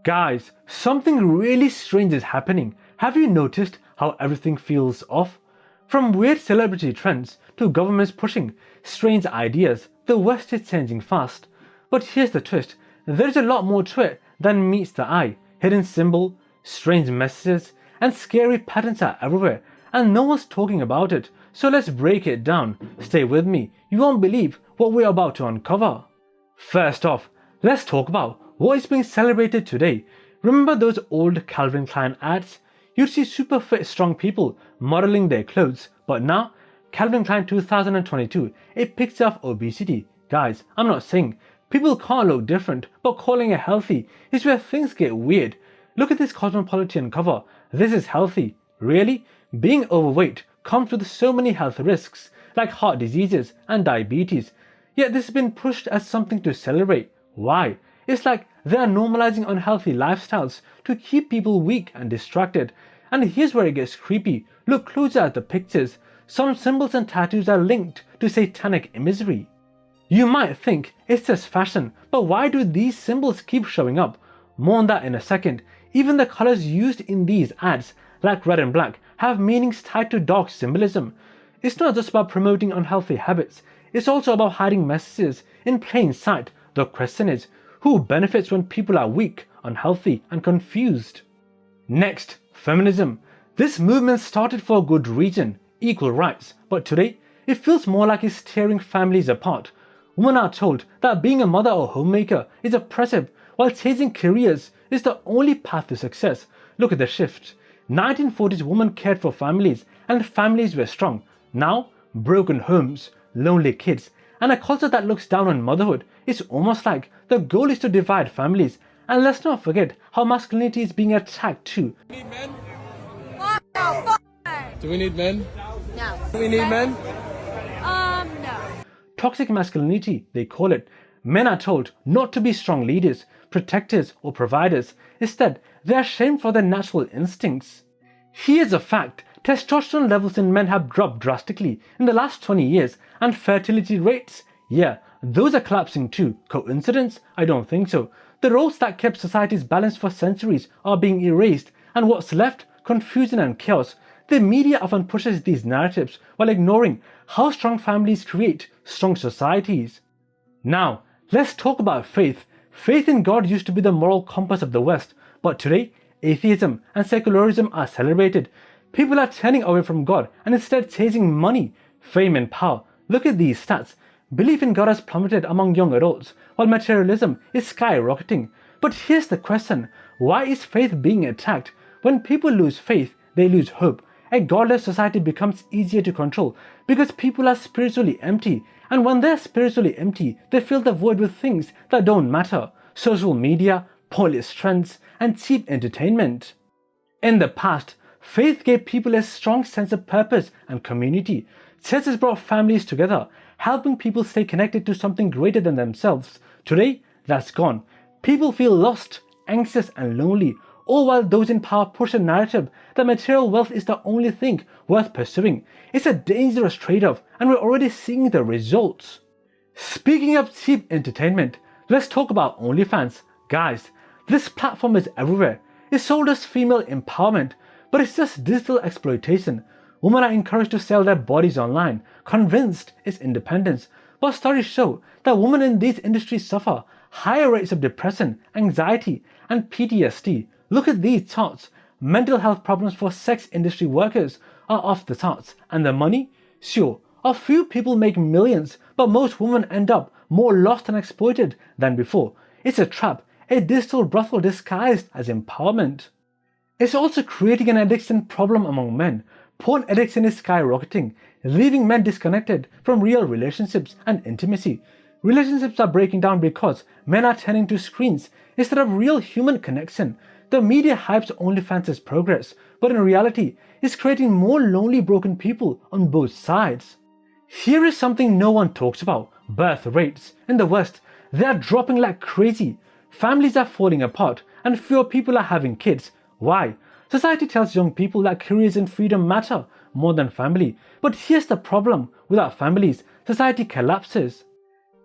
Guys, something really strange is happening. Have you noticed how everything feels off? From weird celebrity trends to governments pushing strange ideas, the West is changing fast. But here's the twist, there's a lot more to it than meets the eye. Hidden symbol, strange messages, and scary patterns are everywhere, and no one's talking about it. So let's break it down. Stay with me, you won't believe what we're about to uncover. First off, let's talk about what is being celebrated today. Remember those old Calvin Klein ads? You'd see super fit, strong people modeling their clothes, but now, Calvin Klein 2022, it picks up obesity. Guys, I'm not saying people can't look different, but calling it healthy is where things get weird. Look at this Cosmopolitan cover. This is healthy. Really? Being overweight comes with so many health risks, like heart diseases and diabetes. Yet this has been pushed as something to celebrate. Why? It's like they are normalizing unhealthy lifestyles to keep people weak and distracted. And here's where it gets creepy. Look closer at the pictures. Some symbols and tattoos are linked to satanic imagery. You might think it's just fashion, but why do these symbols keep showing up? More on that in a second. Even the colors used in these ads, like red and black, have meanings tied to dark symbolism. It's not just about promoting unhealthy habits, it's also about hiding messages in plain sight. The question is, who benefits when people are weak, unhealthy, and confused? Next, feminism. This movement started for a good reason, equal rights, but today it feels more like it's tearing families apart. Women are told that being a mother or homemaker is oppressive, while chasing careers is the only path to success. Look at the shift. 1940s women cared for families, and families were strong. Now, broken homes, lonely kids, and a culture that looks down on motherhood. It's almost like the goal is to divide families. And let's not forget how masculinity is being attacked too. Do we need men? Do we need men? No. Do we need men? No. Toxic masculinity, they call it. Men are told not to be strong leaders, protectors, or providers. Instead, they are shamed for their natural instincts. Here's a fact. Testosterone levels in men have dropped drastically in the last 20 years, and fertility rates, yeah, those are collapsing too. Coincidence? I don't think so. The roles that kept societies balanced for centuries are being erased, and what's left? Confusion and chaos. The media often pushes these narratives while ignoring how strong families create strong societies. Now, let's talk about faith. Faith in God used to be the moral compass of the West, but today, atheism and secularism are celebrated. People are turning away from God and instead chasing money, fame, and power. Look at these stats. Belief in God has plummeted among young adults, while materialism is skyrocketing. But here's the question, why is faith being attacked? When people lose faith, they lose hope. A godless society becomes easier to control because people are spiritually empty. And when they're spiritually empty, they fill the void with things that don't matter. Social media, pointless trends, and cheap entertainment. In the past, faith gave people a strong sense of purpose and community. Churches brought families together, helping people stay connected to something greater than themselves. Today, that's gone. People feel lost, anxious, and lonely, all while those in power push a narrative that material wealth is the only thing worth pursuing. It's a dangerous trade-off, and we're already seeing the results. Speaking of cheap entertainment, let's talk about OnlyFans. Guys, this platform is everywhere. It's sold as female empowerment, but it's just digital exploitation. Women are encouraged to sell their bodies online, convinced it's independence. But studies show that women in these industries suffer higher rates of depression, anxiety, and PTSD. Look at these charts. Mental health problems for sex industry workers are off the charts. And the money? Sure, a few people make millions, but most women end up more lost and exploited than before. It's a trap, a digital brothel disguised as empowerment. It's also creating an addiction problem among men. Porn addiction is skyrocketing, leaving men disconnected from real relationships and intimacy. Relationships are breaking down because men are turning to screens instead of real human connection. The media hypes OnlyFans as progress, but in reality, it's creating more lonely, broken people on both sides. Here is something no one talks about: birth rates. In the West, they are dropping like crazy. Families are falling apart, and fewer people are having kids. Why? Society tells young people that careers and freedom matter more than family. But here's the problem: without families, society collapses.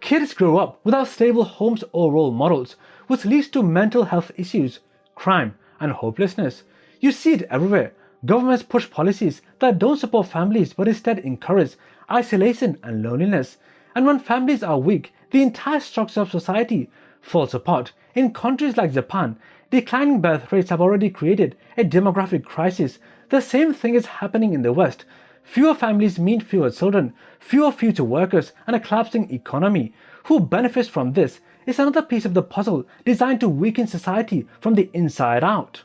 Kids grow up without stable homes or role models, which leads to mental health issues. crime, and hopelessness. You see it everywhere. Governments push policies that don't support families but instead encourage isolation and loneliness. And when families are weak, the entire structure of society falls apart. In countries like Japan, declining birth rates have already created a demographic crisis. The same thing is happening in the West. Fewer families mean fewer children, fewer future workers, and a collapsing economy. Who benefits from this is another piece of the puzzle designed to weaken society from the inside out.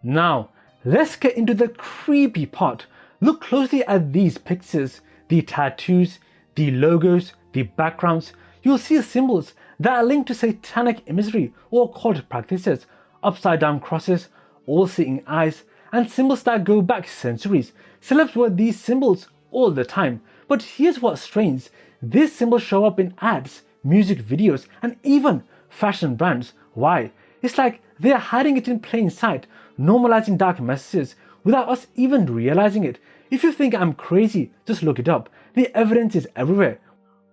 Now, let's get into the creepy part. Look closely at these pictures, the tattoos, the logos, the backgrounds. You'll see symbols that are linked to satanic imagery or occult practices, upside down crosses, all-seeing eyes, and symbols that go back centuries. Celebs wear these symbols all the time, but here's what's strange. These symbols show up in ads, music videos, and even fashion brands. Why? It's like they're hiding it in plain sight, normalizing dark messages without us even realizing it. If you think I'm crazy, just look it up. The evidence is everywhere.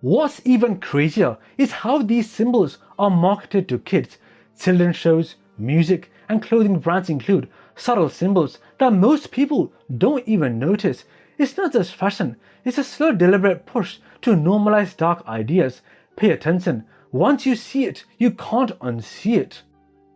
What's even crazier is how these symbols are marketed to kids. Children's shows, music, and clothing brands include subtle symbols that most people don't even notice. It's not just fashion, it's a slow, deliberate push to normalize dark ideas. Pay attention. Once you see it, you can't unsee it.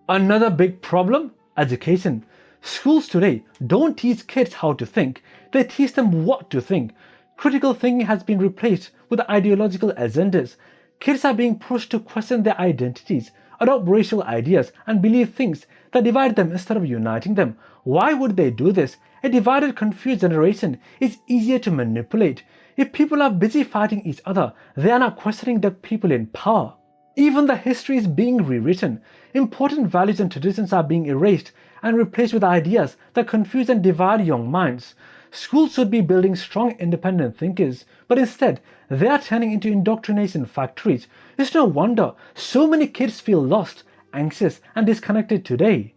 Another big problem? Education. Schools today don't teach kids how to think, they teach them what to think. Critical thinking has been replaced with ideological agendas. Kids are being pushed to question their identities, adopt racial ideas, and believe things that divide them instead of uniting them. Why would they do this? A divided, confused generation is easier to manipulate. If people are busy fighting each other, they are not questioning the people in power. Even the history is being rewritten. Important values and traditions are being erased and replaced with ideas that confuse and divide young minds. Schools should be building strong, independent thinkers, but instead, they are turning into indoctrination factories. It's no wonder so many kids feel lost, anxious, and disconnected today.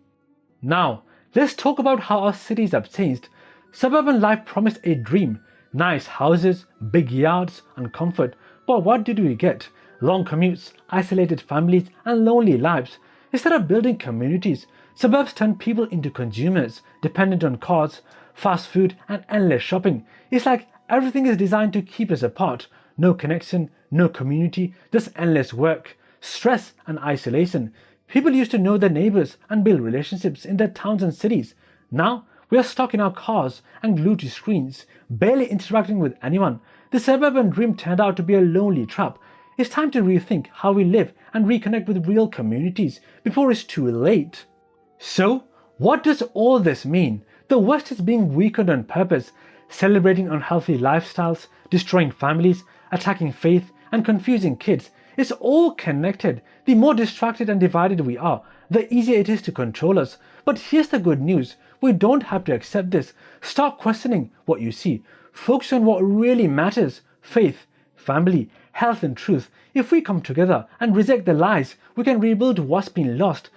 Now, let's talk about how our cities have changed. Suburban life promised a dream, nice houses, big yards, and comfort. But what did we get? Long commutes, isolated families, and lonely lives. Instead of building communities, suburbs turned people into consumers, dependent on cars, fast food, and endless shopping. It's like everything is designed to keep us apart. No connection, no community, just endless work, stress, and isolation. People used to know their neighbors and build relationships in their towns and cities. Now, we are stuck in our cars and glued to screens, barely interacting with anyone. The suburban dream turned out to be a lonely trap. It's time to rethink how we live and reconnect with real communities before it's too late. So, what does all this mean? The West is being weakened on purpose, celebrating unhealthy lifestyles, destroying families, attacking faith, and confusing kids. It's all connected. The more distracted and divided we are, the easier it is to control us. But here's the good news. We don't have to accept this. Start questioning what you see. Focus on what really matters. Faith, family, health, and truth. If we come together and reject the lies, we can rebuild what's been lost.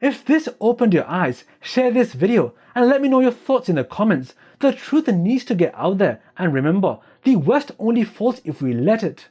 If this opened your eyes, share this video and let me know your thoughts in the comments. The truth needs to get out there, and remember, the West only falls if we let it.